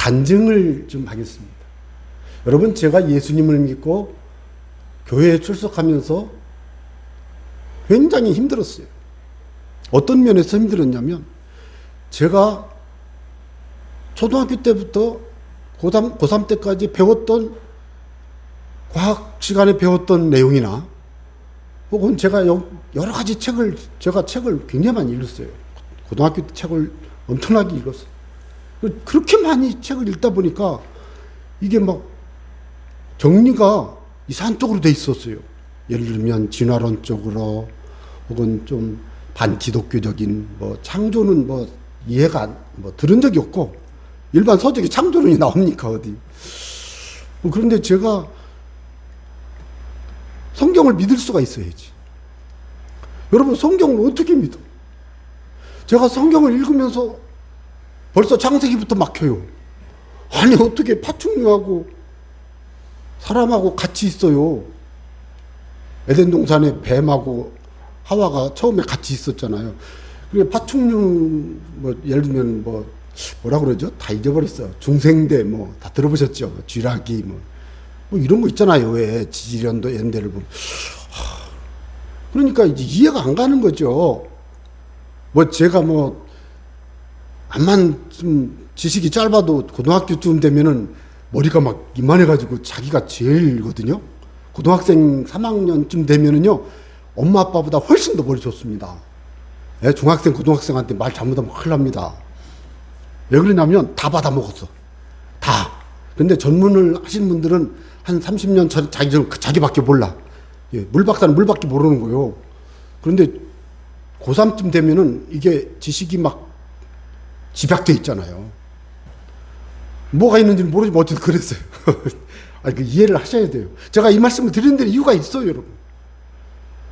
간증을 좀 하겠습니다. 여러분, 제가 예수님을 믿고 교회에 출석하면서 굉장히 힘들었어요. 어떤 면에서 힘들었냐면, 제가 초등학교 때부터 고3 때까지 배웠던 과학 시간에 배웠던 내용이나 혹은 제가 여러 가지 제가 책을 굉장히 많이 읽었어요. 고등학교 때 책을 엄청나게 읽었어요. 그렇게 많이 책을 읽다 보니까 이게 막 정리가 이상한 쪽으로 돼 있었어요. 예를 들면 진화론 쪽으로 혹은 좀 반기독교적인 창조는 이해가 들은 적이 없고, 일반 서적에 창조론이 나옵니까 어디. 그런데 제가 성경을 믿을 수가 있어야지. 여러분, 성경을 어떻게 믿어? 제가 성경을 읽으면서 벌써 창세기부터 막혀요. 아니, 어떻게 파충류하고 사람하고 같이 있어요? 에덴 동산에 뱀하고 하와가 처음에 같이 있었잖아요. 그래, 파충류, 예를 들면, 뭐라 그러죠? 다 잊어버렸어요. 중생대, 다 들어보셨죠? 쥐라기, 이런 거 있잖아요. 왜, 지지련도 엔대를 보면. 그러니까 이제 이해가 안 가는 거죠. 제가 암만 좀 지식이 짧아도 고등학교쯤 되면은 머리가 막 이만해가지고 자기가 제일이거든요. 고등학생 3학년쯤 되면은요, 엄마 아빠보다 훨씬 더 머리 좋습니다. 예, 중학생, 고등학생한테 말 잘못하면 큰일 납니다. 왜 그러냐면 다 받아먹었어. 다. 근데 전문을 하신 분들은 한 30년 전 자기밖에 몰라. 예, 물박사는 물밖에 모르는 거예요. 그런데 고3쯤 되면은 이게 지식이 막 집약돼 있잖아요. 뭐가 있는지는 모르지만 어쨌든 그랬어요. 이해를 하셔야 돼요. 제가 이 말씀을 드리는 데는 이유가 있어요, 여러분.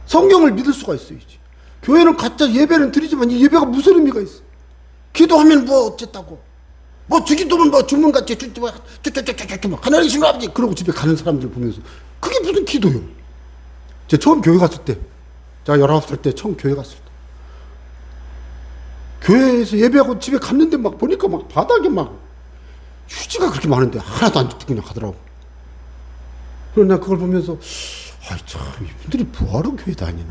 성경을 믿을 수가 있어야지. 교회는 가짜 예배는 드리지만 이 예배가 무슨 의미가 있어? 기도하면 어쨌다고. 주기도면 주문같이 하나님 신 아버지 그러고 집에 가는 사람들 보면서 그게 무슨 기도요? 제가 처음 교회 갔을 때, 제가 19살 때 처음 교회 갔을 때, 교회에서 예배하고 집에 갔는데 보니까 바닥에 휴지가 그렇게 많은데 하나도 안 줍고 그냥 가더라고. 그래서 내가 그걸 보면서 참 이분들이 뭐하러 교회 다니나.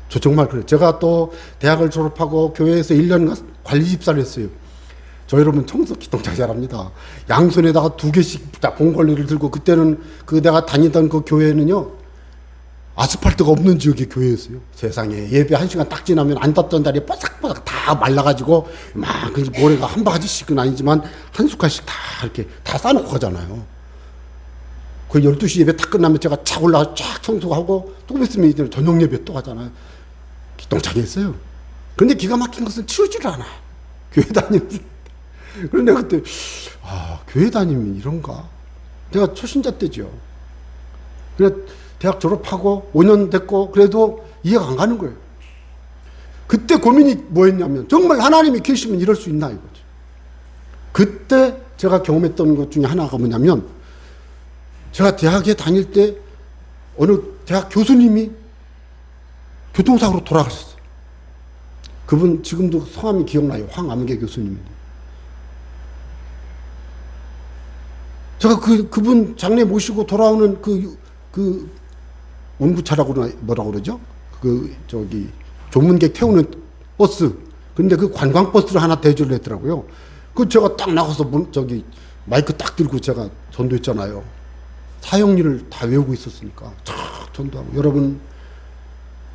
저 정말 그래요. 제가 또 대학을 졸업하고 교회에서 1년 관리 집사를 했어요. 저 여러분 청소 기똥차게 잘합니다. 양손에다가 2개씩 봉걸레를 들고, 그때는 내가 다니던 그 교회는요, 아스팔트가 없는 지역의 교회였어요. 세상에. 예배 1시간 딱 지나면 안 닿던 다리에 뽀삭뽀삭 다 말라가지고 모래가 한 바가지씩은 아니지만 한 숟갈씩 다 이렇게 다 싸놓고 가잖아요. 그 12시 예배 딱 끝나면 제가 착 올라가 쫙 청소하고 조금 있으면 이제 저녁 예배 또 하잖아요. 기똥차게 했어요. 그런데 기가 막힌 것은 치우지를 않아. 교회 다니면서. 그런데 그때 교회 다니면 이런가? 제가 초신자 때죠. 그래 대학 졸업하고 5년 됐고 그래도 이해가 안 가는 거예요. 그때 고민이 뭐였냐면 정말 하나님이 계시면 이럴 수 있나 이거죠. 그때 제가 경험했던 것 중에 하나가 뭐냐면, 제가 대학에 다닐 때 어느 대학 교수님이 교통사고로 돌아가셨어요. 그분 지금도 성함이 기억나요. 황암계 교수님인데. 제가 그분 장례 모시고 돌아오는 운구차라고 뭐라고 그러죠? 조문객 태우는 버스. 근데 그 관광버스를 하나 대조를 했더라고요. 제가 딱 나가서 마이크 딱 들고 제가 전도했잖아요. 사형리를 다 외우고 있었으니까 촥 전도하고. 여러분,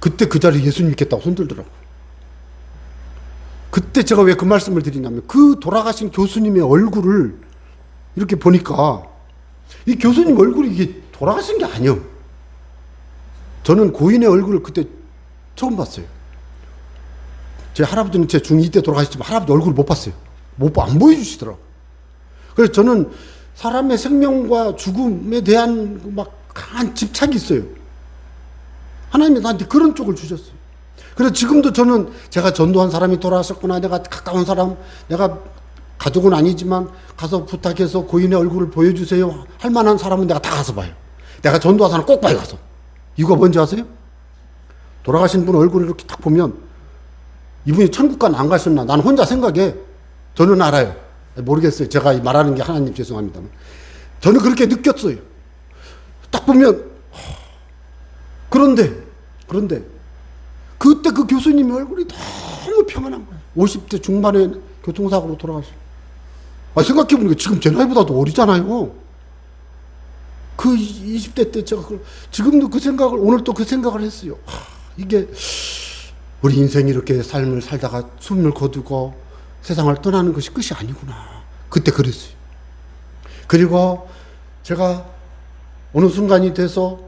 그때 그 자리에 예수님 믿겠다고 손들더라고요. 그때 제가 왜 그 말씀을 드리냐면, 그 돌아가신 교수님의 얼굴을 이렇게 보니까 이 교수님 얼굴이 이게 돌아가신 게 아니에요. 저는 고인의 얼굴을 그때 처음 봤어요. 제 할아버지는 제 중2 때 돌아가셨지만 할아버지 얼굴을 못 봤어요. 안 보여주시더라고요. 그래서 저는 사람의 생명과 죽음에 대한 강한 집착이 있어요. 하나님이 나한테 그런 쪽을 주셨어요. 그래서 지금도 저는 제가 전도한 사람이 돌아가셨구나, 내가 가까운 사람, 내가 가족은 아니지만 가서 부탁해서 고인의 얼굴을 보여주세요 할 만한 사람은 내가 다 가서 봐요. 내가 전도한 사람 꼭 봐요, 가서. 이유가 뭔지 아세요? 돌아가신 분 얼굴을 이렇게 딱 보면 이분이 천국 간 안 가셨나, 나는 혼자 생각해. 저는 알아요. 모르겠어요. 제가 말하는 게 하나님 죄송합니다만. 저는 그렇게 느꼈어요. 딱 보면, 그런데, 그때 그 교수님 얼굴이 너무 평안한 거예요. 50대 중반에 교통사고로 돌아가시고. 생각해보니까 지금 제 나이보다도 어리잖아요. 그 20대 때 제가 지금도 그 생각을, 오늘 또 그 생각을 했어요. 이게 우리 인생이 이렇게 삶을 살다가 숨을 거두고 세상을 떠나는 것이 끝이 아니구나. 그때 그랬어요. 그리고 제가 어느 순간이 돼서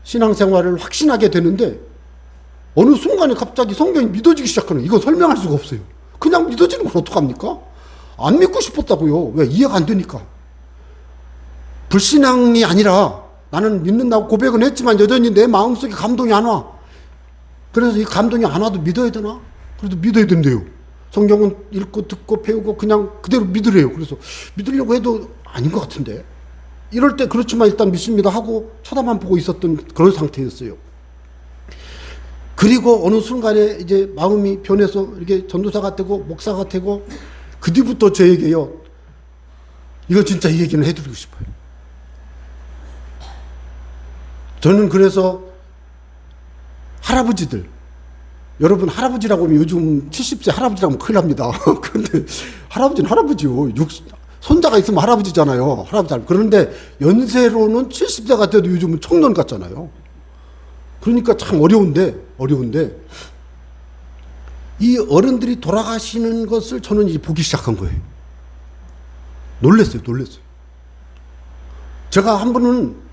신앙생활을 확신하게 되는데 어느 순간에 갑자기 성경이 믿어지기 시작하는, 이거 설명할 수가 없어요. 그냥 믿어지는 건 어떡합니까? 안 믿고 싶었다고요. 왜? 이해가 안 되니까. 불신앙이 아니라 나는 믿는다고 고백은 했지만 여전히 내 마음속에 감동이 안 와. 그래서 이 감동이 안 와도 믿어야 되나? 그래도 믿어야 된대요. 성경은 읽고 듣고 배우고 그냥 그대로 믿으래요. 그래서 믿으려고 해도 아닌 것 같은데. 이럴 때 그렇지만 일단 믿습니다 하고 쳐다만 보고 있었던 그런 상태였어요. 그리고 어느 순간에 이제 마음이 변해서 이렇게 전도사가 되고 목사가 되고 그 뒤부터 저에게요. 이거 진짜 이 얘기는 해드리고 싶어요. 저는 그래서 할아버지들, 여러분 할아버지라고 하면 요즘 70세 할아버지라고 하면 큰일 납니다. 그런데 할아버지는 할아버지요. 손자가 있으면 할아버지잖아요. 할아버지. 그런데 연세로는 70세가 돼도 요즘은 청년 같잖아요. 그러니까 참 어려운데 이 어른들이 돌아가시는 것을 저는 이제 보기 시작한 거예요. 놀랬어요. 제가 한 번은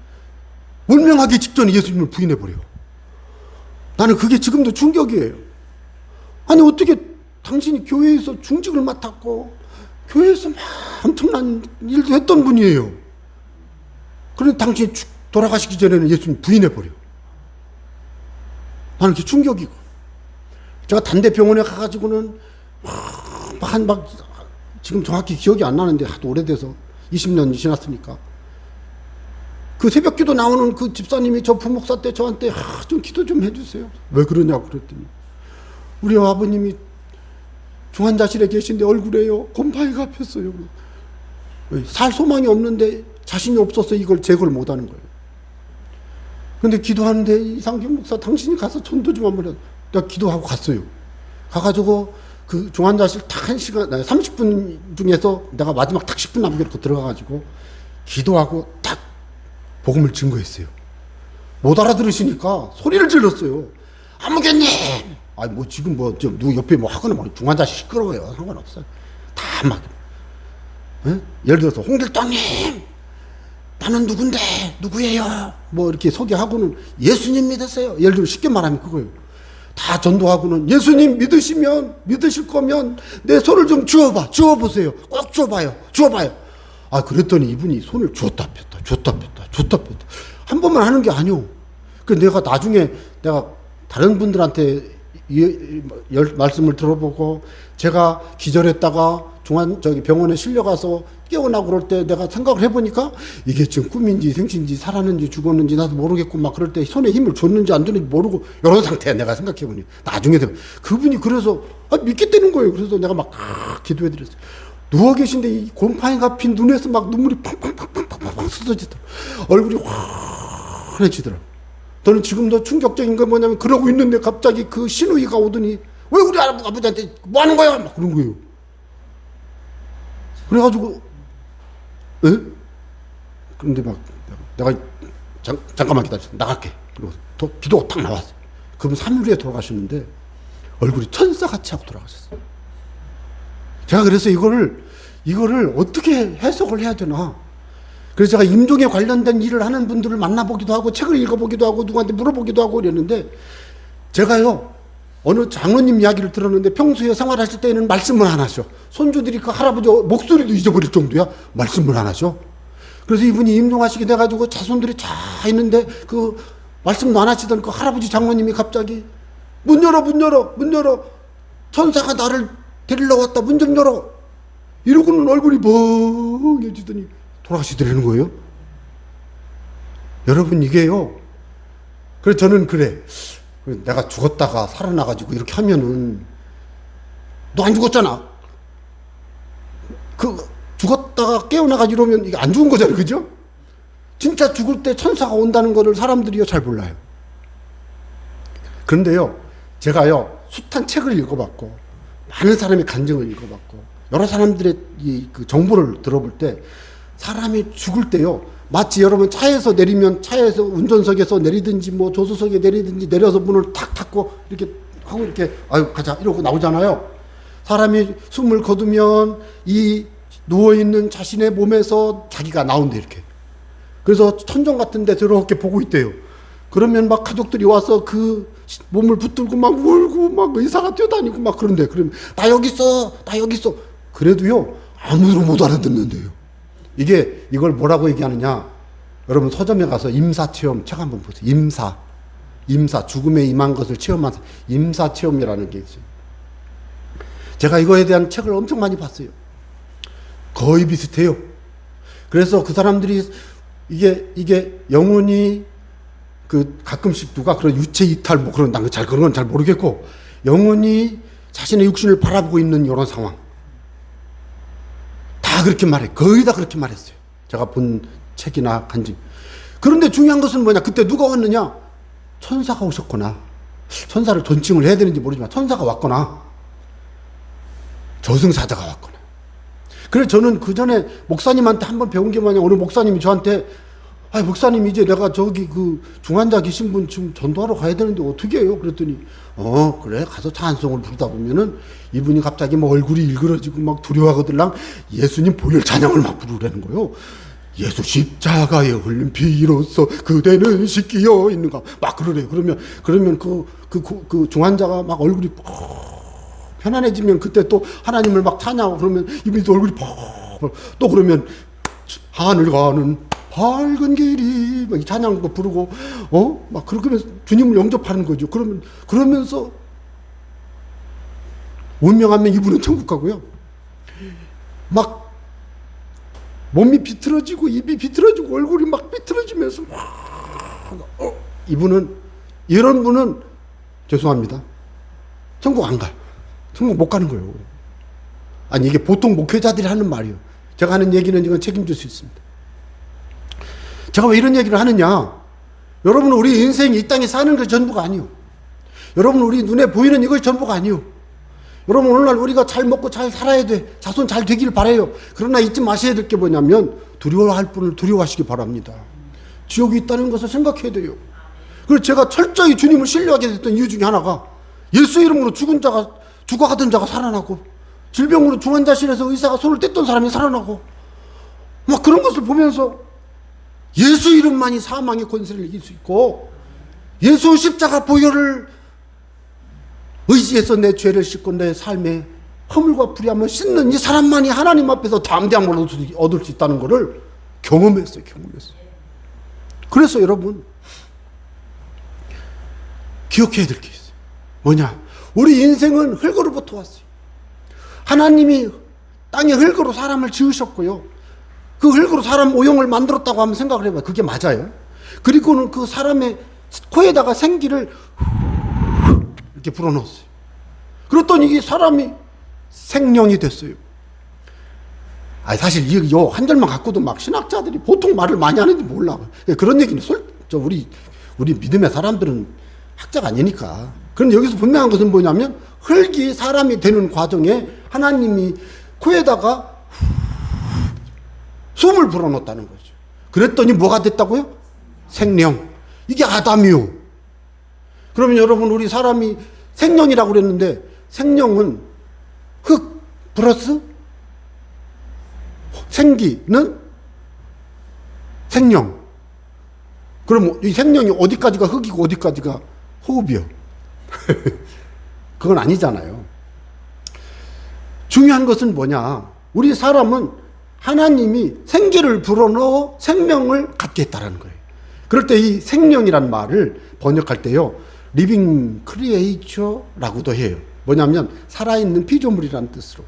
운명하기 직전에 예수님을 부인해버려요. 나는 그게 지금도 충격이에요. 아니 어떻게 당신이 교회에서 중직을 맡았고 교회에서 막 엄청난 일도 했던 분이에요. 그런데 당신이 돌아가시기 전에는 예수님 부인해버려. 나는 그게 충격이고. 제가 단대병원에 가가지고는 지금 정확히 기억이 안 나는데 하도 오래돼서 20년이 지났으니까 그 새벽 기도 나오는 그 집사님이 저 부목사 때 저한테 좀 기도 좀 해주세요. 왜 그러냐고 그랬더니 우리 아버님이 중환자실에 계신데 얼굴에요 곰팡이가 폈어요. 살 소망이 없는데 자신이 없어서 이걸 제거를 못하는 거예요. 그런데 기도하는데 이상경 목사 당신이 가서 전도 좀 한번 해. 내가 기도하고 갔어요. 가가지고 그 중환자실 딱 1시간 30분 중에서 내가 마지막 딱 10분 남겨놓고 들어가가지고 기도하고 딱 복음을 증거했어요. 못 알아들으시니까 소리를 질렀어요. 아무개님! 지금 누구 옆에 하거나 중환자실 시끄러워요. 상관없어요. 다 막. 예를 들어서, 홍길동님! 나는 누군데? 누구예요? 이렇게 소개하고는 예수님 믿으세요. 예를 들어 쉽게 말하면 그거예요. 다 전도하고는 예수님 믿으실 거면 내 손을 좀 주워보세요. 꼭 주워봐요. 그랬더니 이분이 손을 줬다 폈다. 한 번만 하는 게 아니오. 내가 나중에 다른 분들한테 말씀을 들어보고 제가 기절했다가 병원에 실려가서 깨어나고 그럴 때 내가 생각을 해보니까 이게 지금 꿈인지 생신지 살았는지 죽었는지 나도 모르겠고 막 그럴 때 손에 힘을 줬는지 안 줬는지 모르고 이런 상태야. 내가 생각해보니 나중에 되면 그분이 그래서 믿겠다는 거예요. 그래서 내가 막 기도해드렸어요. 누워 계신데 이 곰팡이가 핀 눈에서 막 눈물이 팡팡팡팡팡 쏟아지더라고. 얼굴이 환해지더라고. 저는 지금도 충격적인 건 뭐냐면 그러고 있는데 갑자기 그 신우이가 오더니 왜 우리 아버지한테 뭐 하는 거야? 막 그런 거예요. 그래가지고 그런데 막 내가 잠깐만 기다려 나갈게. 그리고 기도가 탁 나왔어요. 그분 3일 후에 돌아가셨는데 얼굴이 천사같이 하고 돌아가셨어요. 제가 그래서 이거를 어떻게 해석을 해야 되나. 그래서 제가 임종에 관련된 일을 하는 분들을 만나보기도 하고 책을 읽어보기도 하고 누구한테 물어보기도 하고 그랬는데 제가요 어느 장로님 이야기를 들었는데 평소에 생활하실 때는 말씀을 안 하셔. 손주들이 그 할아버지 목소리도 잊어버릴 정도야. 말씀을 안 하셔. 그래서 이분이 임종하시게 돼가지고 자손들이 다 있는데 그 말씀도 안 하시던 그 할아버지 장로님이 갑자기 문 열어 천사가 나를 데리러 왔다. 문 좀 열어. 이러고는 얼굴이 멍해지더니 돌아가시더라는 거예요. 여러분 이게요. 그래서 저는 그래. 내가 죽었다가 살아나가지고 이렇게 하면은 너 안 죽었잖아. 죽었다가 깨어나가지고 이러면 이게 안 죽은 거잖아요. 그죠? 진짜 죽을 때 천사가 온다는 거를 사람들이요 잘 몰라요. 그런데요, 제가요 숱한 책을 읽어봤고 많은 사람의 간증을 읽어봤고 여러 사람들의 그 정보를 들어볼 때 사람이 죽을 때요 마치 여러분 차에서 내리면 차에서 운전석에서 내리든지 뭐 조수석에 내리든지 내려서 문을 탁 닫고 이렇게 하고 이렇게 아유 가자 이러고 나오잖아요. 사람이 숨을 거두면 이 누워있는 자신의 몸에서 자기가 나온대 이렇게. 그래서 천정 같은 데 저렇게 보고 있대요. 그러면 막 가족들이 와서 그 몸을 붙들고 막 울고 막 의사가 뛰어다니고 막 그런데 그러면 나 여기 있어 나 여기 있어 그래도요 아무도 못 알아듣는데요. 이걸 뭐라고 얘기하느냐, 여러분 서점에 가서 임사체험 책 한번 보세요. 임사 죽음에 임한 것을 체험한 임사체험이라는 게 있어요. 제가 이거에 대한 책을 엄청 많이 봤어요. 거의 비슷해요. 그래서 그 사람들이 이게 영혼이 가끔씩 누가 그런 유체 이탈 뭐 그런 건 잘 모르겠고 영혼이 자신의 육신을 바라보고 있는 이런 상황 다 그렇게 말해. 거의 다 그렇게 말했어요. 제가 본 책이나 간증. 그런데 중요한 것은 뭐냐? 그때 누가 왔느냐? 천사가 오셨거나 천사를 존칭을 해야 되는지 모르지만 천사가 왔거나 저승사자가 왔거나. 그래서 저는 그 전에 목사님한테 한번 배운 게 뭐냐, 오늘 목사님이 저한테 목사님 이제 내가 저기 그 중환자 계신 분 지금 전도하러 가야 되는데 어떻게 해요? 그랬더니 그래 가서 찬송을 부르다 보면은 이분이 갑자기 막 얼굴이 일그러지고 막 두려워하거들랑 예수님 보혈 찬양을 막 부르라는 거예요. 예수 십자가에 흘린 피로써 그대는 씻기어 있는가 막 그러래요. 그러면 그 중환자가 막 얼굴이 편안해지면 그때 또 하나님을 막 찬양하고 그러면 이분이 또 얼굴이 또 그러면 하늘 가는 밝은 길이 막 찬양도 부르고 막 그러면서 주님을 영접하는 거죠. 그러면서 운명하면 이분은 천국 가고요. 막 몸이 비틀어지고 입이 비틀어지고 얼굴이 막 비틀어지면서 이런 분은 죄송합니다. 천국 안 가요. 천국 못 가는 거예요. 아니 이게 보통 목회자들이 하는 말이에요. 제가 하는 얘기는 이건 책임질 수 있습니다. 제가 왜 이런 얘기를 하느냐? 여러분 우리 인생이 이 땅에 사는 게 전부가 아니요. 여러분 우리 눈에 보이는 이것이 전부가 아니요. 여러분 오늘날 우리가 잘 먹고 잘 살아야 돼. 자손 잘 되길 바라요. 그러나 잊지 마셔야 될 게 뭐냐면 두려워할 분을 두려워하시기 바랍니다. 지옥이 있다는 것을 생각해야 돼요. 그래서 제가 철저히 주님을 신뢰하게 됐던 이유 중에 하나가 예수 이름으로 죽어가던 자가 살아나고 질병으로 중환자실에서 의사가 손을 뗐던 사람이 살아나고 막 그런 것을 보면서 예수 이름만이 사망의 권세를 이길 수 있고 예수 십자가 보혈을 의지해서 내 죄를 씻고 내 삶에 허물과 불의함을 씻는 이 사람만이 하나님 앞에서 담대함을 얻을 수 있다는 것을 경험했어요. 그래서 여러분 기억해야 될 게 있어요. 뭐냐? 우리 인생은 흙으로부터 왔어요. 하나님이 땅에 흙으로 사람을 지으셨고요. 그 흙으로 사람 모형을 만들었다고 하면 생각을 해봐요. 그게 맞아요. 그리고는 그 사람의 코에다가 생기를 이렇게 불어넣었어요. 그랬더니 이 사람이 생명이 됐어요. 사실 이 한 절만 갖고도 막 신학자들이 보통 말을 많이 하는지 몰라. 그런 얘기는 우리 믿음의 사람들은 학자가 아니니까. 그런데 여기서 분명한 것은 뭐냐면 흙이 사람이 되는 과정에 하나님이 코에다가 숨을 불어넣었다는 거죠. 그랬더니 뭐가 됐다고요? 생명. 이게 아담이요. 그러면 여러분 우리 사람이 생명이라고 그랬는데 생명은 흙 플러스 생기는 생명. 그럼 이 생명이 어디까지가 흙이고 어디까지가 호흡이요? 그건 아니잖아요. 중요한 것은 뭐냐? 우리 사람은 하나님이 생기를 불어넣어 생명을 갖게 했다는 거예요. 그럴 때 이 생명이란 말을 번역할 때요, 리빙 크리에이처라고도 해요. 뭐냐면 살아있는 피조물이라는 뜻으로.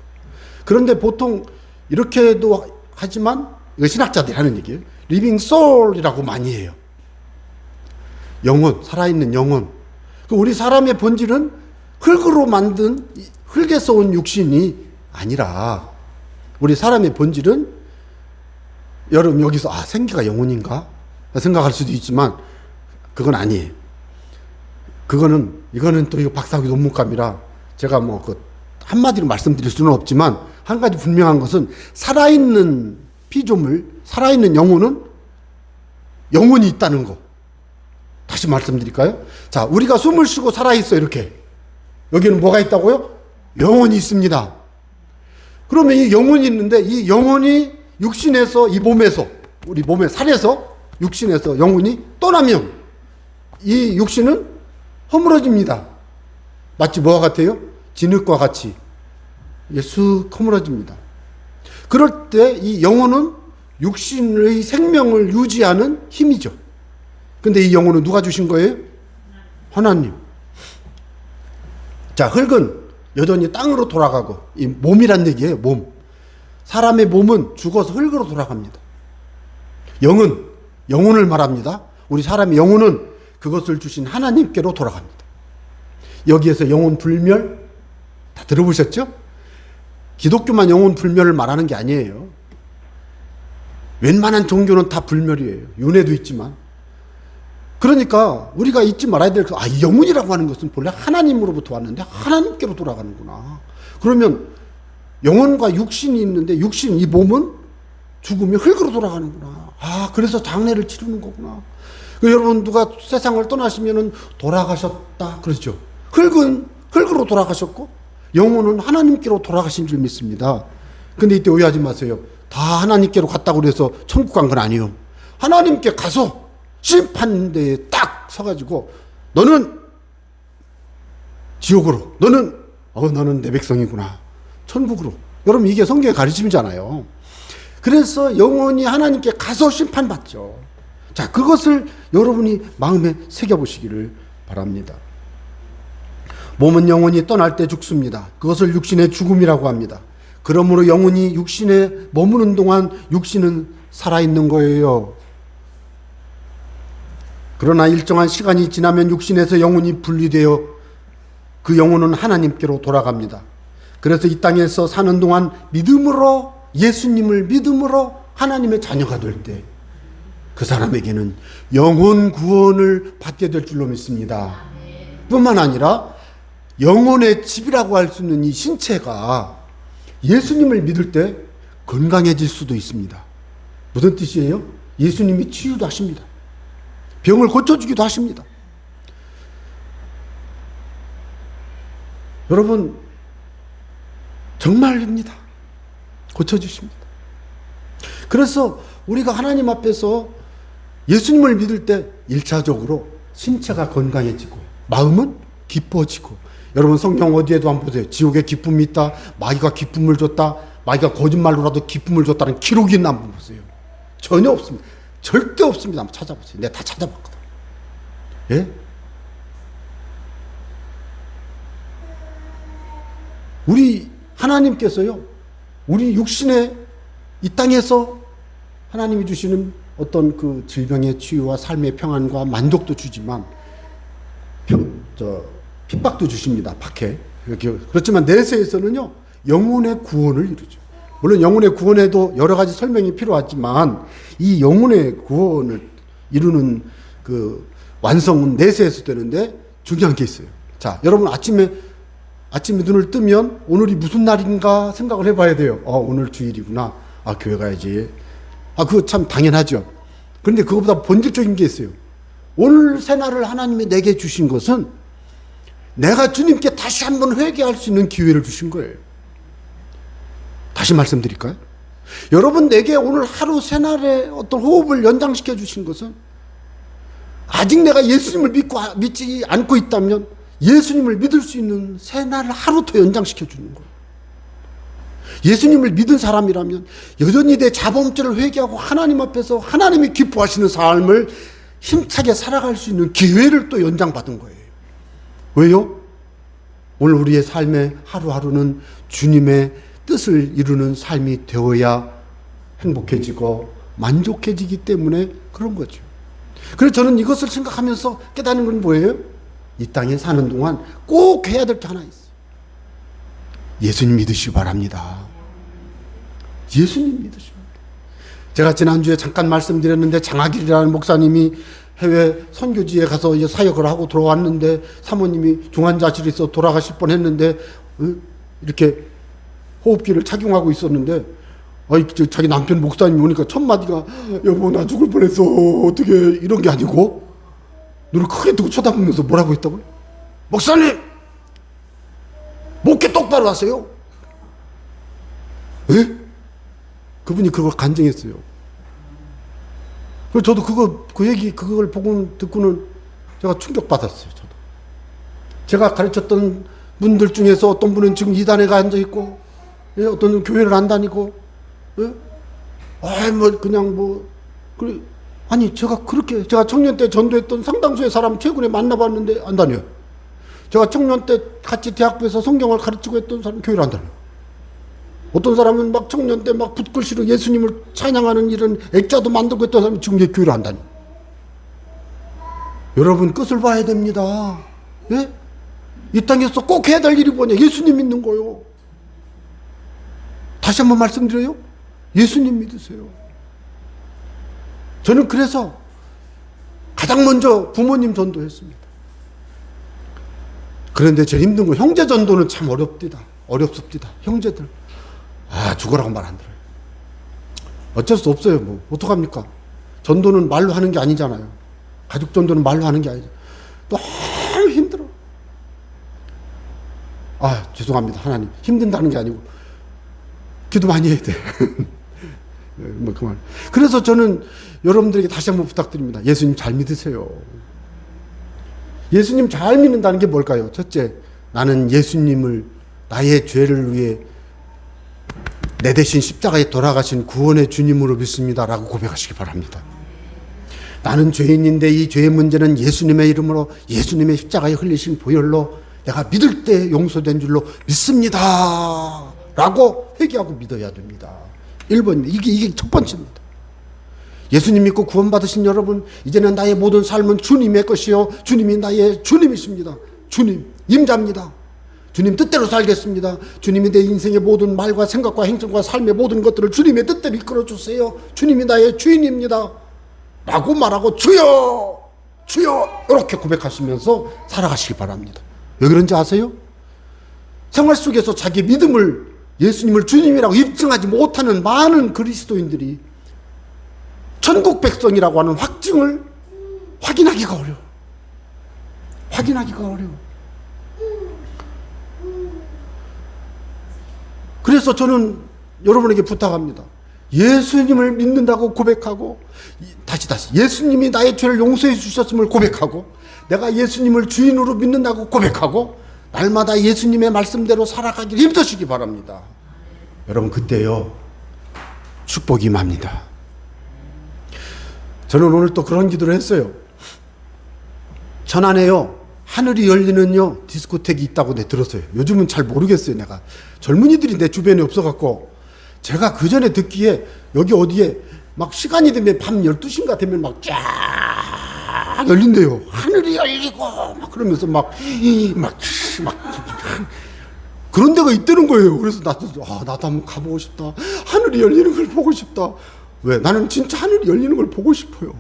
그런데 보통 이렇게도 하지만 이거 신학자들이 하는 얘기예요. 리빙 소울이라고 많이 해요. 영혼, 살아있는 영혼. 우리 사람의 본질은 흙으로 만든 흙에서 온 육신이 아니라 우리 사람의 본질은 여러분 여기서 생기가 영혼인가 생각할 수도 있지만 그건 아니에요. 이거는 또 이거 박사학위 논문감이라 제가 한마디로 말씀드릴 수는 없지만 한 가지 분명한 것은 살아있는 피조물, 살아있는 영혼은 영혼이 있다는 거. 다시 말씀드릴까요? 자, 우리가 숨을 쉬고 살아있어 이렇게. 여기는 뭐가 있다고요? 영혼이 있습니다. 그러면 이 영혼이 있는데 이 영혼이 육신에서 이 몸에서 우리 몸의 살에서 육신에서 영혼이 떠나면 이 육신은 허물어집니다. 마치 뭐와 같아요? 진흙과 같이 이게 쑥 허물어집니다. 그럴 때 이 영혼은 육신의 생명을 유지하는 힘이죠. 근데 이 영혼은 누가 주신 거예요? 하나님. 자, 흙은 여전히 땅으로 돌아가고 이 몸이란 얘기예요. 몸. 사람의 몸은 죽어서 흙으로 돌아갑니다. 영혼을 말합니다. 우리 사람의 영혼은 그것을 주신 하나님께로 돌아갑니다. 여기에서 영혼 불멸 다 들어보셨죠? 기독교만 영혼 불멸을 말하는 게 아니에요. 웬만한 종교는 다 불멸이에요. 윤회도 있지만. 그러니까 우리가 잊지 말아야 될 이 영혼이라고 하는 것은 본래 하나님으로부터 왔는데 하나님께로 돌아가는구나. 그러면 영혼과 육신이 있는데 이 몸은 죽으면 흙으로 돌아가는구나. 그래서 장례를 치르는 거구나. 여러분 누가 세상을 떠나시면은 돌아가셨다 그러죠. 흙은 흙으로 돌아가셨고 영혼은 하나님께로 돌아가신 줄 믿습니다. 근데 이때 오해하지 마세요. 다 하나님께로 갔다고 그래서 천국 간 건 아니에요. 하나님께 가서 심판대에 딱 서가지고 너는 지옥으로, 너는 내 백성이구나. 천국으로. 여러분 이게 성경의 가르침이잖아요. 그래서 영혼이 하나님께 가서 심판받죠. 자, 그것을 여러분이 마음에 새겨보시기를 바랍니다. 몸은 영혼이 떠날 때 죽습니다. 그것을 육신의 죽음이라고 합니다. 그러므로 영혼이 육신에 머무는 동안 육신은 살아있는 거예요. 그러나 일정한 시간이 지나면 육신에서 영혼이 분리되어 그 영혼은 하나님께로 돌아갑니다. 그래서 이 땅에서 사는 동안 믿음으로, 예수님을 믿음으로 하나님의 자녀가 될 때 그 사람에게는 영혼 구원을 받게 될 줄로 믿습니다. 뿐만 아니라 영혼의 집이라고 할 수 있는 이 신체가 예수님을 믿을 때 건강해질 수도 있습니다. 무슨 뜻이에요? 예수님이 치유도 하십니다. 병을 고쳐주기도 하십니다. 여러분 정말입니다. 고쳐주십니다. 그래서 우리가 하나님 앞에서 예수님을 믿을 때 1차적으로 신체가 건강해지고 마음은 기뻐지고. 여러분 성경 어디에도 한번 보세요. 지옥에 기쁨이 있다. 마귀가 기쁨을 줬다. 마귀가 거짓말로라도 기쁨을 줬다는 기록이 있나 한번 보세요. 전혀 없습니다. 절대 없습니다. 한번 찾아보세요. 내가 다 찾아봤거든. 예? 우리 하나님께서요, 우리 육신에 이 땅에서 하나님이 주시는 어떤 그 질병의 치유와 삶의 평안과 만족도 주지만 핍박도 주십니다. 밖에. 그렇지만 내세에서는요, 영혼의 구원을 이루죠. 물론 영혼의 구원에도 여러 가지 설명이 필요하지만 이 영혼의 구원을 이루는 그 완성은 내세에서 되는데 중요한 게 있어요. 자, 여러분 아침에 눈을 뜨면 오늘이 무슨 날인가 생각을 해봐야 돼요. 오늘 주일이구나. 교회 가야지. 그거 참 당연하죠. 그런데 그것보다 본질적인 게 있어요. 오늘 새날을 하나님이 내게 주신 것은 내가 주님께 다시 한번 회개할 수 있는 기회를 주신 거예요. 다시 말씀드릴까요? 여러분 내게 오늘 하루 새날의 어떤 호흡을 연장시켜 주신 것은 아직 내가 예수님을 믿지 않고 있다면 예수님을 믿을 수 있는 새날을 하루 더 연장시켜 주는 거예요. 예수님을 믿은 사람이라면 여전히 내 자범죄를 회개하고 하나님 앞에서 하나님이 기뻐하시는 삶을 힘차게 살아갈 수 있는 기회를 또 연장받은 거예요. 왜요? 오늘 우리의 삶의 하루하루는 주님의 뜻을 이루는 삶이 되어야 행복해지고 만족해지기 때문에 그런 거죠. 그래서 저는 이것을 생각하면서 깨닫는 건 뭐예요? 이 땅에 사는 동안 꼭 해야 될 게 하나 있어요. 예수님 믿으시기 바랍니다. 예수님 믿으셔야 돼요. 제가 지난주에 잠깐 말씀드렸는데 장학일이라는 목사님이 해외 선교지에 가서 이제 사역을 하고 돌아왔는데 사모님이 중환자실에 있어 돌아가실 뻔했는데 이렇게 호흡기를 착용하고 있었는데 자기 남편 목사님이 오니까 첫 마디가 여보 나 죽을 뻔했어 어떻게 이런 게 아니고 눈을 크게 뜨고 쳐다보면서 뭐라고 했다고요? 목사님 목회 똑바로 하세요. 에? 그분이 그걸 간증했어요. 그래서 저도 그걸 보고 듣고는 제가 충격받았어요. 저도. 제가 가르쳤던 분들 중에서 어떤 분은 지금 이단에 앉아있고, 예? 어떤 교회를 안 다니고, 예? 제가 청년 때 전도했던 상당수의 사람 최근에 만나봤는데 안 다녀요. 제가 청년 때 같이 대학부에서 성경을 가르치고 했던 사람 교회를 안 다녀요. 어떤 사람은 막 청년 때 막 붓글씨로 예수님을 찬양하는 이런 액자도 만들고 했던 사람이 지금 교회를 안 다녀요. 여러분 끝을 봐야 됩니다. 예? 이 땅에서 꼭 해야 될 일이 뭐냐? 예수님 믿는 거요. 다시 한번 말씀드려요. 예수님 믿으세요. 저는 그래서 가장 먼저 부모님 전도했습니다. 그런데 제일 힘든 건 형제 전도는 참 어렵습니다. 형제들. 죽으라고 말 안 들어요. 어쩔 수 없어요. 뭐 어떡합니까? 전도는 말로 하는 게 아니잖아요. 가족 전도는 말로 하는 게 아니죠. 너무 힘들어. 죄송합니다. 하나님. 힘든다는 게 아니고 기도 많이 해야 돼. 뭐 그만. 그래서 저는 여러분들에게 다시 한번 부탁드립니다. 예수님 잘 믿으세요. 예수님 잘 믿는다는 게 뭘까요? 첫째, 나는 예수님을 나의 죄를 위해 내 대신 십자가에 돌아가신 구원의 주님으로 믿습니다라고 고백하시기 바랍니다. 나는 죄인인데 이 죄의 문제는 예수님의 이름으로 예수님의 십자가에 흘리신 보혈로 내가 믿을 때 용서된 줄로 믿습니다 라고 회개하고 믿어야 됩니다. 1번입니다. 이게 첫 번째입니다. 예수님 믿고 구원받으신 여러분, 이제는 나의 모든 삶은 주님의 것이요 주님이 나의 주님이십니다. 주님 임자입니다. 주님 뜻대로 살겠습니다. 주님이 내 인생의 모든 말과 생각과 행동과 삶의 모든 것들을 주님의 뜻대로 이끌어주세요. 주님이 나의 주인입니다 라고 말하고 주여 주여 이렇게 고백하시면서 살아가시기 바랍니다. 왜 그런지 아세요? 생활 속에서 자기 믿음을 예수님을 주님이라고 입증하지 못하는 많은 그리스도인들이 천국 백성이라고 하는 확증을 확인하기가 어려워. 그래서 저는 여러분에게 부탁합니다. 예수님을 믿는다고 고백하고 다시 예수님이 나의 죄를 용서해 주셨음을 고백하고 내가 예수님을 주인으로 믿는다고 고백하고 날마다 예수님의 말씀대로 살아가길 힘쓰시기 바랍니다. 여러분 그때요 축복이 임합니다. 저는 오늘 또 그런 기도를 했어요. 천안에요 하늘이 열리는요 디스코텍이 있다고 들었어요. 요즘은 잘 모르겠어요. 내가 젊은이들이 내 주변에 없어갖고 제가 그 전에 듣기에 여기 어디에 막 시간이 되면 밤 12시인가 되면 막 쫙 열린대요. 하늘이 열리고 막 그러면서 막 그런 데가 있다는 거예요. 그래서 나도 한번 가보고 싶다. 하늘이 열리는 걸 보고 싶다. 왜? 나는 진짜 하늘이 열리는 걸 보고 싶어요.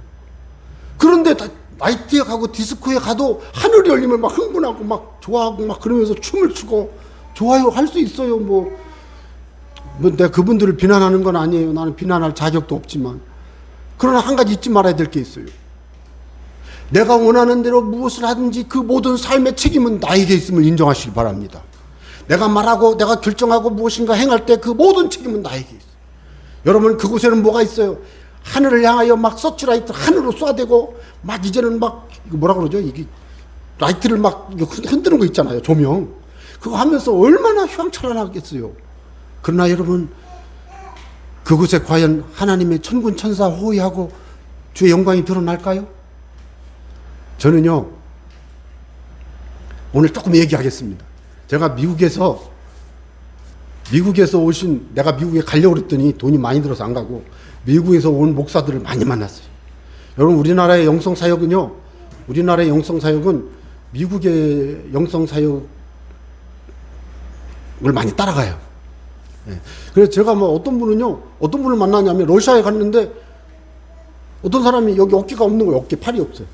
그런데 나이트에 가고 디스코에 가도 하늘이 열리면 막 흥분하고 막 좋아하고 막 그러면서 춤을 추고 좋아요 할 수 있어요. 뭐 내가 그분들을 비난하는 건 아니에요. 나는 비난할 자격도 없지만 그러나 한 가지 잊지 말아야 될 게 있어요. 내가 원하는 대로 무엇을 하든지 그 모든 삶의 책임은 나에게 있음을 인정하시기 바랍니다. 내가 말하고 내가 결정하고 무엇인가 행할 때 그 모든 책임은 나에게 있어요. 여러분 그곳에는 뭐가 있어요? 하늘을 향하여 막 서치라이트 하늘로 쏴대고 막 이제는 막 뭐라 그러죠? 이게 라이트를 막 흔드는 거 있잖아요. 조명 그거 하면서 얼마나 휘황찬란하겠어요. 그러나 여러분 그곳에 과연 하나님의 천군 천사 호위하고 주의 영광이 드러날까요? 저는요 오늘 조금 얘기하겠습니다. 제가 미국에서 오신 내가 미국에 가려고 그랬더니 돈이 많이 들어서 안 가고 미국에서 온 목사들을 많이 만났어요. 여러분 우리나라의 영성사역은 미국의 영성사역을 많이 따라가요. 예. 그래서 제가 뭐 어떤 분을 만나냐면 러시아에 갔는데 어떤 사람이 여기 어깨가 없는 거예요. 어깨 팔이 없어요.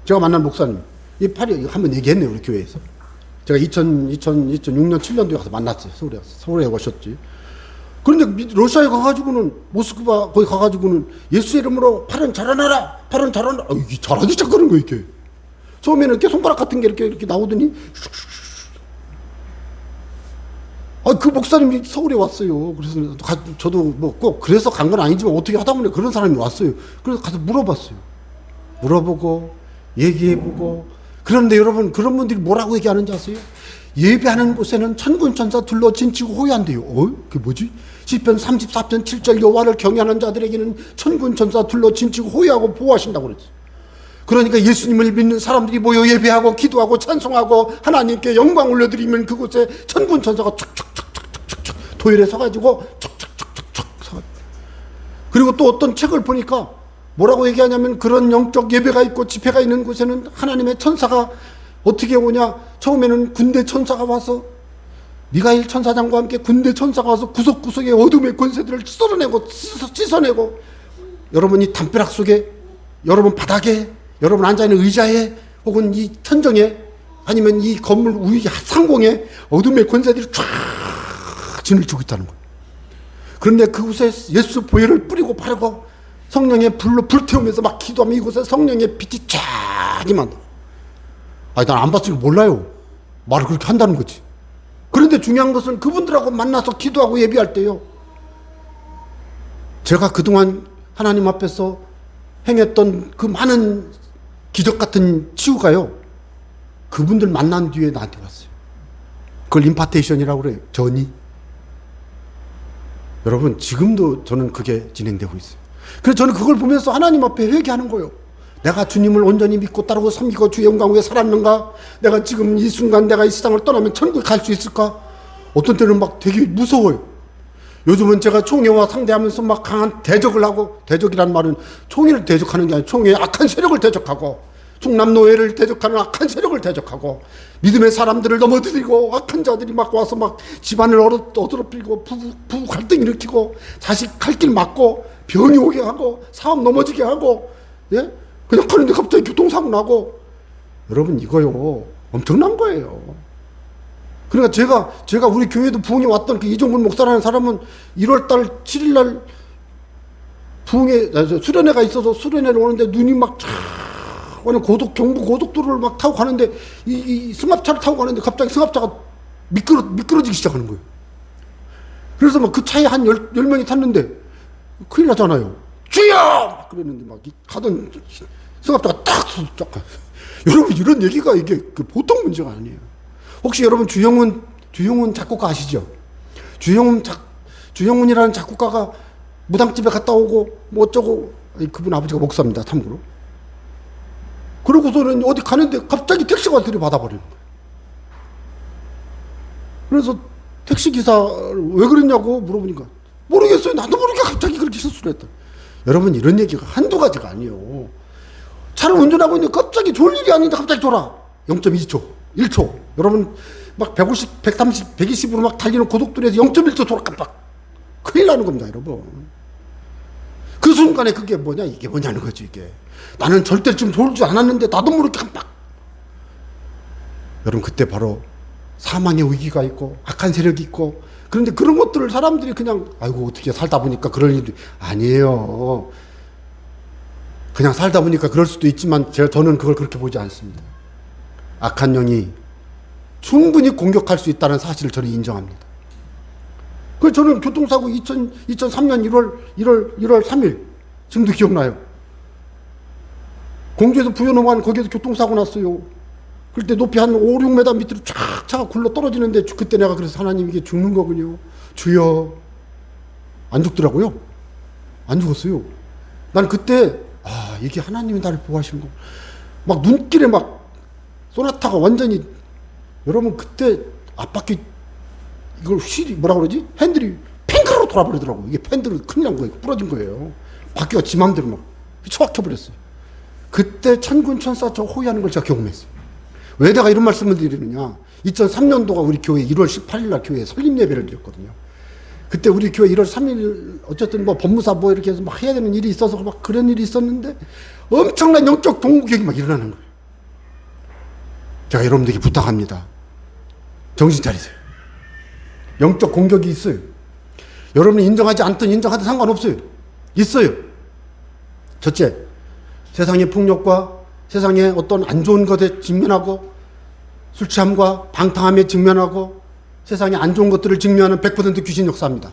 제가 만난 목사님. 이 팔이 한번 얘기했네요. 우리 교회에서. 제가 2006년, 7년도에 가서 만났어요. 서울에 오셨지. 그런데 러시아에 가가지고는, 모스크바 거기 가가지고는 예수 이름으로 팔은 자라나라! 팔은 자라나라! 이게 잘하기 시작하는 거예요, 이게. 처음에는 이렇게 손가락 같은 게 이렇게 나오더니, 그 목사님이 서울에 왔어요. 그래서 저도 뭐 꼭 그래서 간 건 아니지만 어떻게 하다 보니 그런 사람이 왔어요. 그래서 가서 물어봤어요. 물어보고, 얘기해보고. 그런데 여러분, 그런 분들이 뭐라고 얘기하는지 아세요? 예배하는 곳에는 천군천사 둘러 진치고 호위한대요. 그게 뭐지? 시편 34편 7절 여호와를 경외하는 자들에게는 천군천사 둘러 진치고 호위하고 보호하신다고 그랬어요. 그러니까 예수님을 믿는 사람들이 모여 예배하고 기도하고 찬송하고 하나님께 영광 올려드리면 그곳에 천군천사가 촉촉촉촉촉촉 도열에 서가지고 촉촉촉촉촉 서가지고. 그리고 또 어떤 책을 보니까 뭐라고 얘기하냐면 그런 영적 예배가 있고 집회가 있는 곳에는 하나님의 천사가 어떻게 오냐? 처음에는 군대 천사가 와서 미가엘 천사장과 함께 군대 천사가 와서 구석구석의 어둠의 권세들을 씻어내고 여러분 이 담벼락 속에, 여러분 바닥에, 여러분 앉아있는 의자에, 혹은 이 천정에, 아니면 이 건물 위 상공에 어둠의 권세들이 쫙 진을 치고 있다는 거예요. 그런데 그곳에 예수 보혈을 뿌리고 바르고 성령의 불로 불태우면서 막 기도하면 이곳에 성령의 빛이 쫙 임한다. 난 안 봤으니까 몰라요. 말을 그렇게 한다는 거지. 그런데 중요한 것은 그분들하고 만나서 기도하고 예배할 때요, 제가 그동안 하나님 앞에서 행했던 그 많은 기적 같은 치유가요, 그분들 만난 뒤에 나한테 왔어요. 그걸 임파테이션이라고 그래요. 전이. 여러분, 지금도 저는 그게 진행되고 있어요. 그래서 저는 그걸 보면서 하나님 앞에 회개하는 거예요. 내가 주님을 온전히 믿고 따르고 섬기고 주의 영광 위에 살았는가? 내가 지금 이 순간 내가 이 세상을 떠나면 천국에 갈 수 있을까? 어떤 때는 막 되게 무서워요. 요즘은 제가 총회와 상대하면서 막 강한 대적을 하고, 대적이란 말은 총회를 대적하는 게 아니라 총회의 악한 세력을 대적하고, 충남노예를 대적하는 악한 세력을 대적하고, 믿음의 사람들을 넘어뜨리고, 악한 자들이 막 와서 막 집안을 어드럽히고, 부부 갈등 일으키고, 자식 갈 길 막고, 병이 오게 하고, 사업 넘어지게 하고, 예? 그냥 가는데 갑자기 교통사고 나고. 여러분, 이거요, 엄청난 거예요. 그러니까 제가 우리 교회도 부흥에 왔던 그 이종근 목사라는 사람은 1월달 7일날 부흥에, 수련회가 있어서 수련회를 오는데 눈이 막 오늘 경부 고속도로를 막 타고 가는데 이 승합차를 타고 가는데 갑자기 승합차가 미끄러지기 시작하는 거예요. 그래서 막 그 차에 한 10명이 탔는데 큰일 나잖아요. 주여! 그랬는데 막 가던 승합차가 딱 여러분, 이런 얘기가 이게 보통 문제가 아니에요. 혹시 여러분 주영훈 작곡가 아시죠? 주영훈이라는 작곡가가 무당집에 갔다 오고 뭐 어쩌고, 그분 아버지가 목사입니다, 참고로. 그러고서는 어디 가는데 갑자기 택시가 들이받아버리는 거예요. 그래서 택시기사를 왜 그랬냐고 물어보니까 모르겠어요. 나도 모르게 갑자기 그렇게 실수를 했다. 여러분, 이런 얘기가 한두 가지가 아니에요. 차를 운전하고 있는데 갑자기 좋을 일이 아닌데 갑자기 돌아. 0.2초, 1초. 여러분, 막 150, 130, 120으로 막 달리는 고속도로에서 0.1초 돌아 깜빡. 큰일 나는 겁니다, 여러분. 그 순간에 그게 뭐냐, 이게 뭐냐는 거지, 이게. 나는 절대 지금 돌지 않았는데 나도 모르게 깜빡. 여러분, 그때 바로 사망의 위기가 있고 악한 세력이 있고, 그런데 그런 것들을 사람들이 그냥 아이고 어떻게 살다 보니까 그럴 일이 아니에요. 그냥 살다 보니까 그럴 수도 있지만 저는 그걸 그렇게 보지 않습니다. 악한 영이 충분히 공격할 수 있다는 사실을 저는 인정합니다. 그래서 저는 교통사고 2003년 1월 3일 지금도 기억나요. 공주에서 부여 넘어가는 거기에서 교통사고 났어요. 그때 높이 한 5, 6m 밑으로 쫙 차가 굴러 떨어지는데, 그때 내가 그래서 하나님, 이게 죽는 거군요. 주여. 안 죽더라고요. 안 죽었어요. 난 그때 이게 하나님이 나를 보호하시는 거. 막 눈길에 막 소나타가 완전히, 여러분 그때 앞바퀴 이걸 뭐라 그러지? 핸들이 팽크로 돌아버리더라고. 이게 팬들은 큰일 난 거예요. 부러진 거예요. 바퀴가 지 맘대로 막 휘쳐박혀버렸어요. 그때 천군천사 저 호위하는 걸 제가 경험했어요. 왜 내가 이런 말씀을 드리느냐? 2003년도가 우리 교회 1월 18일 날 교회에 설립 예배를 드렸거든요. 그때 우리 교회 1월 3일 어쨌든 뭐 법무사 뭐 이렇게 해서 막 해야 되는 일이 있어서 막 그런 일이 있었는데 엄청난 영적 동국격이 막 일어나는 거예요. 제가 여러분들에게 부탁합니다. 정신 차리세요. 영적 공격이 있어요. 여러분이 인정하지 않든 인정하든 상관없어요. 있어요. 첫째, 세상의 폭력과 세상의 어떤 안 좋은 것에 직면하고 술 취함과 방탕함에 직면하고 세상에 안 좋은 것들을 직면하는 100% 귀신 역사입니다.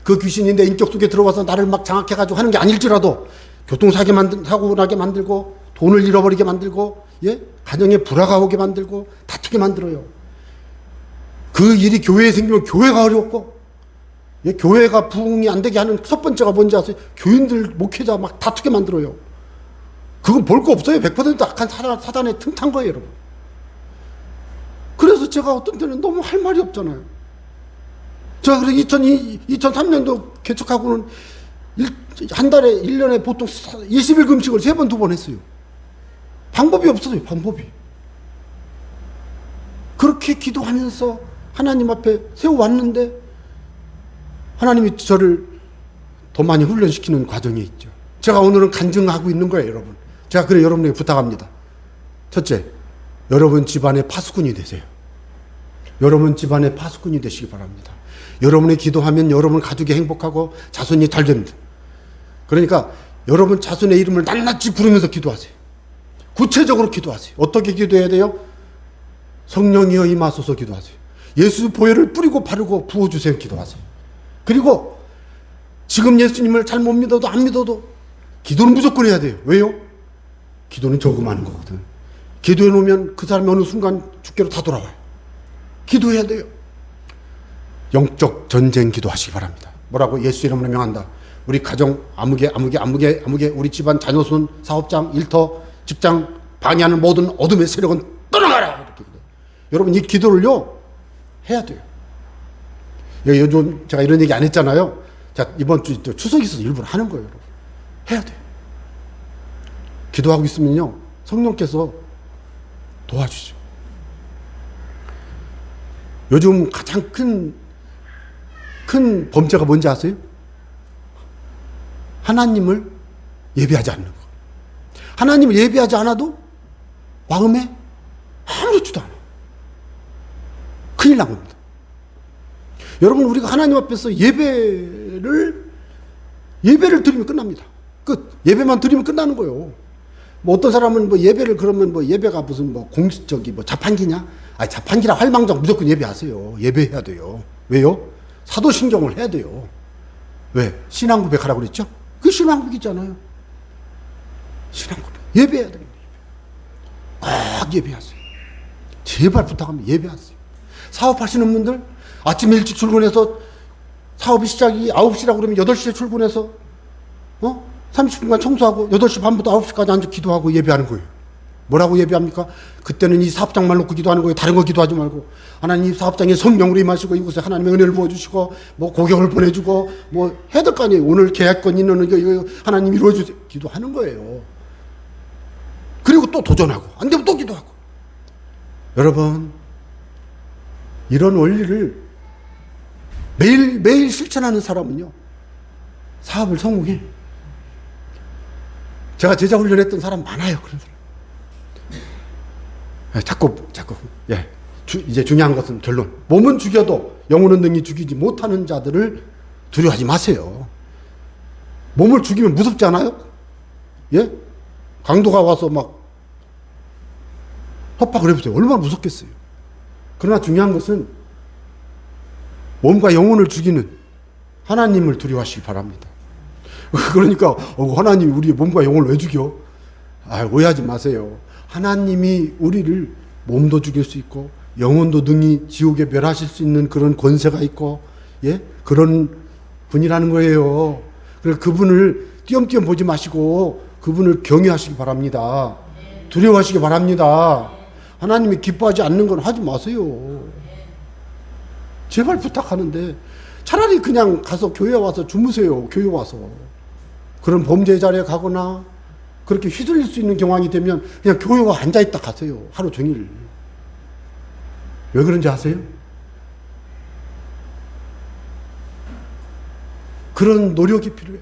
그 귀신이 내 인격 속에 들어와서 나를 막 장악해가지고 하는 게 아닐지라도 사고 나게 만들고 돈을 잃어버리게 만들고 예? 가정에 불화가 오게 만들고 다투게 만들어요. 그 일이 교회에 생기면 교회가 어렵고 예? 교회가 부흥이 안 되게 하는 첫 번째가 뭔지 아세요? 교인들 목회자 막 다투게 만들어요. 그건 볼 거 없어요. 100% 악한 사단에 틈탄 거예요, 여러분. 그래서 제가 어떤 때는 너무 할 말이 없잖아요. 제가 그래서 2003년도 개척하고는 한 달에 1년에 보통 20일 금식을 3번, 2번 했어요. 방법이 없어요, 방법이. 그렇게 기도하면서 하나님 앞에 세워왔는데 하나님이 저를 더 많이 훈련시키는 과정이 있죠. 제가 오늘은 간증하고 있는 거예요, 여러분. 제가 그래 여러분에게 부탁합니다. 첫째, 여러분 집안의 파수꾼이 되세요. 여러분 집안의 파수꾼이 되시기 바랍니다. 여러분이 기도하면 여러분 가족이 행복하고 자손이 잘 됩니다. 그러니까 여러분 자손의 이름을 낱낱이 부르면서 기도하세요. 구체적으로 기도하세요. 어떻게 기도해야 돼요? 성령이여 임하소서 기도하세요. 예수 보혈을 뿌리고 바르고 부어주세요 기도하세요. 그리고 지금 예수님을 잘 못 믿어도 안 믿어도 기도는 무조건 해야 돼요. 왜요? 기도는 저금하는 거거든. 기도해 놓으면 그 사람이 어느 순간 주께로 다 돌아와요. 기도해야 돼요. 영적 전쟁 기도하시기 바랍니다. 뭐라고? 예수 이름으로 명한다. 우리 가정 아무개 우리 집안 자녀손 사업장 일터 직장 방해하는 모든 어둠의 세력은 떠나가라. 이렇게 기도해요. 여러분 이 기도를요 해야 돼요. 요즘 제가 이런 얘기 안 했잖아요. 자, 이번 주 추석이 있어서 일부러 하는 거예요. 여러분. 해야 돼요. 기도하고 있으면요 성령께서 도와주죠. 요즘 가장 큰 범죄가 뭔지 아세요? 하나님을 예배하지 않는 거. 하나님을 예배하지 않아도 마음에 아무렇지도 않아. 큰일 난 겁니다. 여러분 우리가 하나님 앞에서 예배를 드리면 끝납니다. 끝. 예배만 드리면 끝나는 거예요. 뭐 어떤 사람은 뭐 예배를 그러면 뭐 예배가 무슨 뭐 공식적이 뭐 자판기냐? 아니 자판기라 할망정 무조건 예배하세요. 예배해야 돼요. 왜요? 사도신경을 해야 돼요. 왜? 신앙고백 하라고 그랬죠? 그 신앙고백이잖아요. 신앙고백. 예배해야 됩니다. 꼭 예배하세요. 제발 부탁합니다. 예배하세요. 사업하시는 분들 아침 일찍 출근해서 사업이 시작이 9시라고 그러면 8시에 출근해서 30분간 청소하고 8시 반부터 9시까지 앉아 기도하고 예배하는 거예요. 뭐라고 예배합니까? 그때는 이 사업장만 놓고 기도하는 거예요. 다른 거 기도하지 말고 하나님 이 사업장에 성령으로 임하시고 이곳에 하나님의 은혜를 부어주시고 뭐 고객을 보내주고 뭐 해야 될 거 아니에요. 오늘 계약권 있는 이거 하나님 이루어주세요. 기도하는 거예요. 그리고 또 도전하고 안 되면 또 기도하고. 여러분 이런 원리를 매일 실천하는 사람은요 사업을 성공해. 제가 제자 훈련했던 사람 많아요. 그런 사람. 자꾸 예. 이제 중요한 것은 결론. 몸은 죽여도 영혼은 능히 죽이지 못하는 자들을 두려워하지 마세요. 몸을 죽이면 무섭지 않아요? 예? 강도가 와서 막 협박을 해보세요. 얼마나 무섭겠어요. 그러나 중요한 것은 몸과 영혼을 죽이는 하나님을 두려워하시기 바랍니다. 그러니까 하나님이 우리의 몸과 영혼을 왜 죽여? 오해하지 마세요. 하나님이 우리를 몸도 죽일 수 있고 영혼도 능히 지옥에 멸하실 수 있는 그런 권세가 있고 예? 그런 분이라는 거예요. 그래서 그분을 띄엄띄엄 보지 마시고 그분을 경외하시기 바랍니다. 두려워하시기 바랍니다. 하나님이 기뻐하지 않는 건 하지 마세요. 제발 부탁하는데 차라리 그냥 가서 교회 와서 주무세요. 교회 와서. 그런 범죄 자리에 가거나 그렇게 휘둘릴 수 있는 경황이 되면 그냥 교회 와 앉아있다 가세요. 하루 종일. 왜 그런지 아세요? 그런 노력이 필요해요.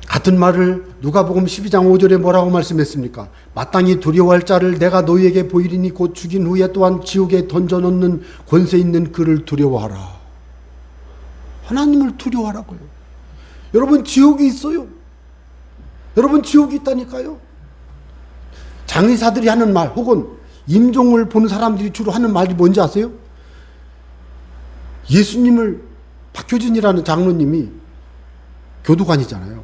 같은 말을 누가복음 12장 5절에 뭐라고 말씀했습니까? 마땅히 두려워할 자를 내가 너희에게 보이리니 곧 죽인 후에 또한 지옥에 던져놓는 권세 있는 그를 두려워하라. 하나님을 두려워하라고요. 여러분, 지옥이 있어요. 여러분, 지옥이 있다니까요. 장의사들이 하는 말, 혹은 임종을 보는 사람들이 주로 하는 말이 뭔지 아세요? 예수님을, 박효진이라는 장로님이 교도관이잖아요.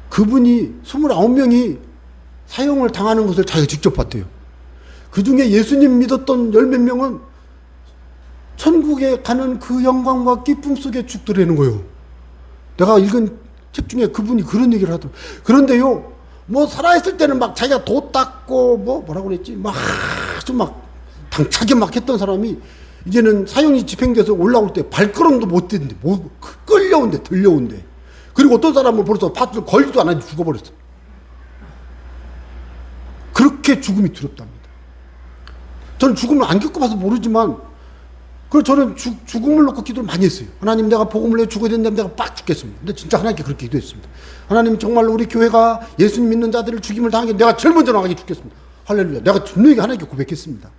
그분이 29명이 사형을 당하는 것을 자기가 직접 봤대요. 그 중에 예수님 믿었던 10몇 명은 천국에 가는 그 영광과 기쁨 속에 죽더라는 거예요. 내가 읽은 책 중에 그분이 그런 얘기를 하더라고요. 그런데요, 뭐 살아있을 때는 막 자기가 도 닦고 뭐라고 그랬지? 막 아주 막 당차게 막 했던 사람이 이제는 사형이 집행돼서 올라올 때 발걸음도 못 떼는데, 끌려온대, 들려온대. 그리고 어떤 사람은 벌써 밭을 걸지도 않았는데 죽어버렸어. 그렇게 죽음이 두렵답니다. 저는 죽음을 안 겪어봐서 모르지만, 그래서 저는 죽음을 놓고 기도를 많이 했어요. 하나님, 내가 복음을 내 죽어야 된다면 내가 빡 죽겠습니다. 근데 진짜 하나님께 그렇게 기도했습니다. 하나님, 정말로 우리 교회가 예수님 믿는 자들을 죽임을 당하게 내가 제일 먼저 나가게 죽겠습니다. 할렐루야. 내가 분명히 하나님께 고백했습니다.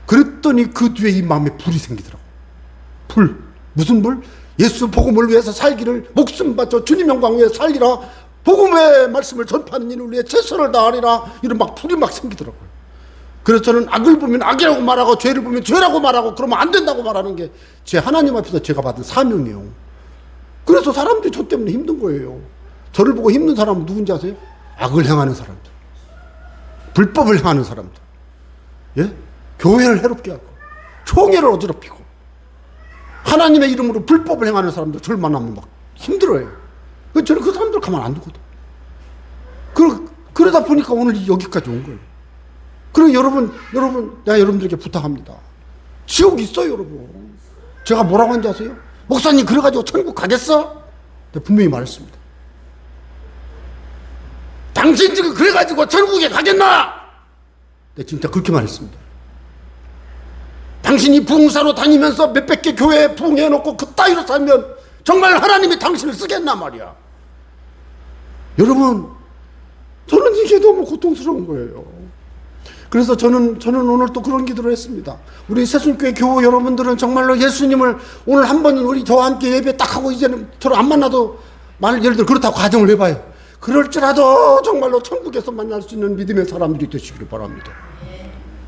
그랬더니 그 뒤에 이 마음에 불이 생기더라고. 불. 무슨 불? 예수 복음을 위해서 살기를 목숨 바쳐 주님 영광 위해 살리라. 복음의 말씀을 전파하는 일을 위해 최선을 다하리라. 이런 막 불이 막 생기더라고요. 그래서 저는 악을 보면 악이라고 말하고 죄를 보면 죄라고 말하고 그러면 안 된다고 말하는 게 제 하나님 앞에서 제가 받은 사명이에요. 그래서 사람들이 저 때문에 힘든 거예요. 저를 보고 힘든 사람은 누군지 아세요? 악을 행하는 사람들, 불법을 행하는 사람들, 예? 교회를 해롭게 하고 총회를 어지럽히고 하나님의 이름으로 불법을 행하는 사람들 저를 만나면 막 힘들어요. 저는 그 사람들 가만 안 두거든. 그러다 보니까 오늘 여기까지 온 거예요. 그리고 여러분, 내가 여러분들에게 부탁합니다. 지옥 있어요, 여러분. 제가 뭐라고 하는지 아세요? 목사님, 그래가지고 천국 가겠어? 내가 분명히 말했습니다. 당신 지금 그래가지고 천국에 가겠나? 내가 진짜 그렇게 말했습니다. 당신이 부흥사로 다니면서 몇백 개 교회에 부흥해놓고 그 따위로 살면 정말 하나님이 당신을 쓰겠나 말이야. 여러분, 저는 이게 너무 고통스러운 거예요. 그래서 저는 오늘 또 그런 기도를 했습니다. 우리 새순교회 교우 여러분들은 정말로 예수님을 오늘 한 번 우리 저와 함께 예배 딱 하고 이제는 저를 안 만나도 예를 들어 그렇다고 가정을 해봐요. 그럴지라도 정말로 천국에서 만날 수 있는 믿음의 사람들이 되시기를 바랍니다.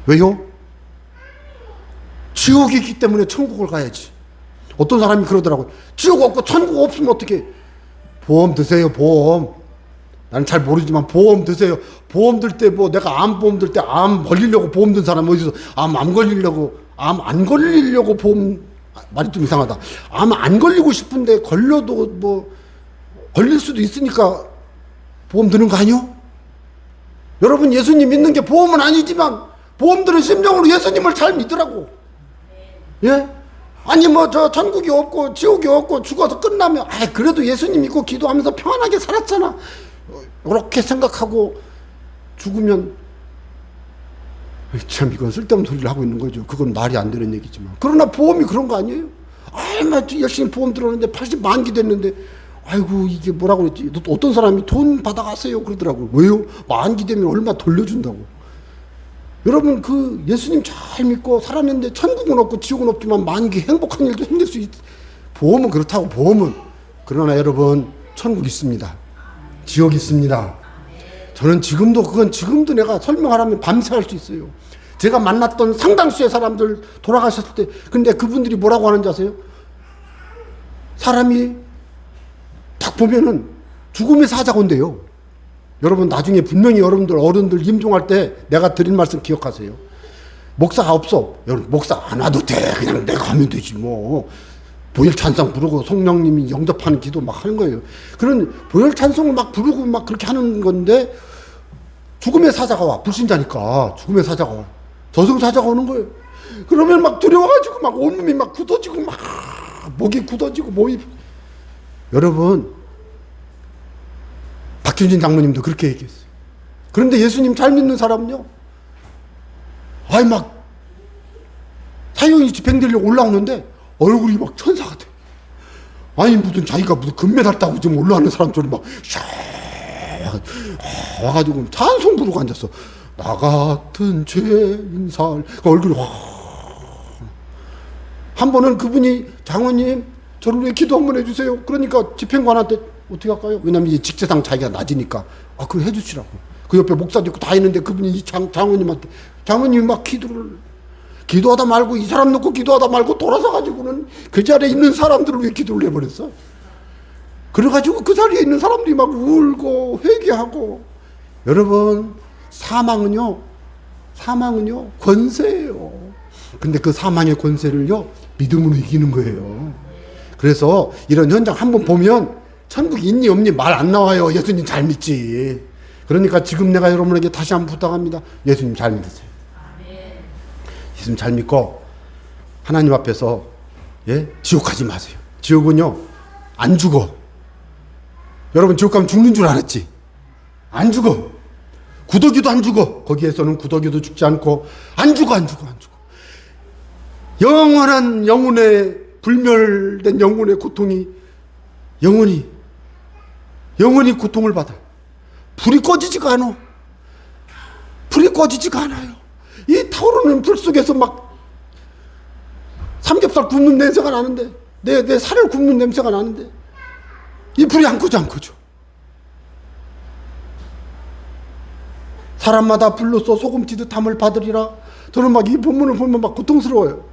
왜요? 지옥이 있기 때문에 천국을 가야지. 어떤 사람이 그러더라고요. 지옥 없고 천국 없으면 어떻게? 보험 드세요, 보험. 나는 잘 모르지만 보험 드세요. 보험 들 때 내가 암 보험 들 때 암 걸리려고 보험 든 사람 어디서 암 안 걸리려고 보험, 말이 좀 이상하다. 암 안 걸리고 싶은데 걸려도 걸릴 수도 있으니까 보험 드는 거 아니요? 여러분, 예수님 믿는 게 보험은 아니지만 보험들은 심정으로 예수님을 잘 믿더라고. 예? 아니 저 천국이 없고 지옥이 없고 죽어서 끝나면 그래도 예수님 믿고 기도하면서 평안하게 살았잖아. 이렇게 생각하고 죽으면 참 이건 쓸데없는 소리를 하고 있는 거죠. 그건 말이 안 되는 얘기지만. 그러나 보험이 그런 거 아니에요? 열심히 보험 들었는데 80만기 됐는데 아이고 이게 뭐라고 그랬지? 어떤 사람이 돈 받아가세요 그러더라고요. 왜요? 만기 되면 얼마 돌려준다고. 여러분, 그 예수님 잘 믿고 살았는데 천국은 없고 지옥은 없지만 만기 행복한 일도 생길 수 보험은 그렇다고. 보험은. 그러나 여러분, 천국 있습니다. 지옥 있습니다. 저는 지금도 내가 설명하라면 밤새 할 수 있어요. 제가 만났던 상당수의 사람들 돌아가셨을 때, 근데 그분들이 뭐라고 하는지 아세요? 사람이 딱 보면은 죽음의 사자가 온대요. 여러분, 나중에 분명히 여러분들 어른들 임종할 때 내가 드린 말씀 기억하세요. 목사가 없어. 여러분, 목사 안 와도 돼. 그냥 내가 하면 되지 뭐. 보혈 찬송 부르고 성령님이 영접하는 기도 막 하는 거예요. 그런 보혈 찬송을 막 부르고 막 그렇게 하는 건데 죽음의 사자가 와. 불신자니까 죽음의 사자가 와. 저승사자가 오는 거예요. 그러면 막 두려워가지고 막 온몸이 막 굳어지고 막 목이 굳어지고 몸이. 여러분, 박균진 장로님도 그렇게 얘기했어요. 그런데 예수님 잘 믿는 사람은요, 막 사형이 집행되려고 올라오는데 얼굴이 막 천사 같아. 아니 무슨 자기가 무슨 금메달 따고 지금 올라가는 사람처럼 막 와가지고 찬송 부르고 앉았어. 나 같은 죄인 살. 그 얼굴이 확. 한 번은 그분이 장로님 저를 위해 기도 한번 해주세요. 그러니까 집행관한테 어떻게 할까요? 왜냐면 이제 직세상 자기가 낮으니까 그거 해주시라고. 그 옆에 목사도 있고 다 있는데 그분이 장로님한테 장로님이 막 기도하다 말고 이 사람 놓고 기도하다 말고 돌아서 가지고는 그 자리에 있는 사람들을 위해 기도를 해버렸어. 그래가지고 그 자리에 있는 사람들이 막 울고 회개하고. 여러분 사망은요 권세예요. 근데 그 사망의 권세를요 믿음으로 이기는 거예요. 그래서 이런 현장 한번 보면 천국 있니 없니 말 안 나와요. 예수님 잘 믿지. 그러니까 지금 내가 여러분에게 다시 한번 부탁합니다. 예수님 잘 믿으세요. 예수님 잘 믿고 하나님 앞에서 지옥 가지 마세요. 지옥은요 안 죽어. 여러분 지옥 가면 죽는 줄 알았지? 안 죽어. 구더기도 안 죽어. 거기에서는 구더기도 죽지 않고 안 죽어. 영원한 영혼의 불멸된 영혼의 고통이 영원히 고통을 받아. 불이 꺼지지가 않아요. 이 타오르는 불 속에서 막 삼겹살 굽는 냄새가 나는데 내 살을 굽는 냄새가 나는데 이 불이 안 꺼져. 사람마다 불로써 소금 튀듯함을 받으리라. 저는 막 이 본문을 보면 막 고통스러워요.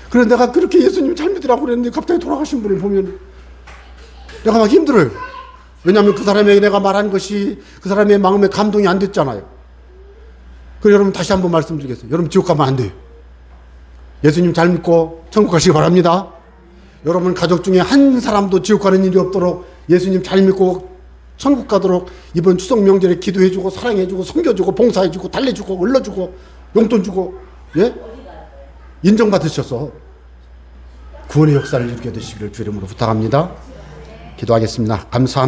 그래서 내가 그렇게 예수님 잘 믿으라고 그랬는데 갑자기 돌아가신 분을 보면 내가 막 힘들어요. 왜냐하면 그 사람에게 내가 말한 것이 그 사람의 마음에 감동이 안 됐잖아요. 그래서 여러분 다시 한번 말씀드리겠습니다. 여러분 지옥 가면 안 돼요. 예수님 잘 믿고 천국 가시기 바랍니다. 여러분 가족 중에 한 사람도 지옥 가는 일이 없도록 예수님 잘 믿고 천국 가도록 이번 추석 명절에 기도해주고 사랑해주고 섬겨주고 봉사해주고 달래주고 을러주고 용돈 주고 인정받으셔서 구원의 역사를 이루게 되시기를 주 이름으로 부탁합니다. 기도하겠습니다. 감사합니다.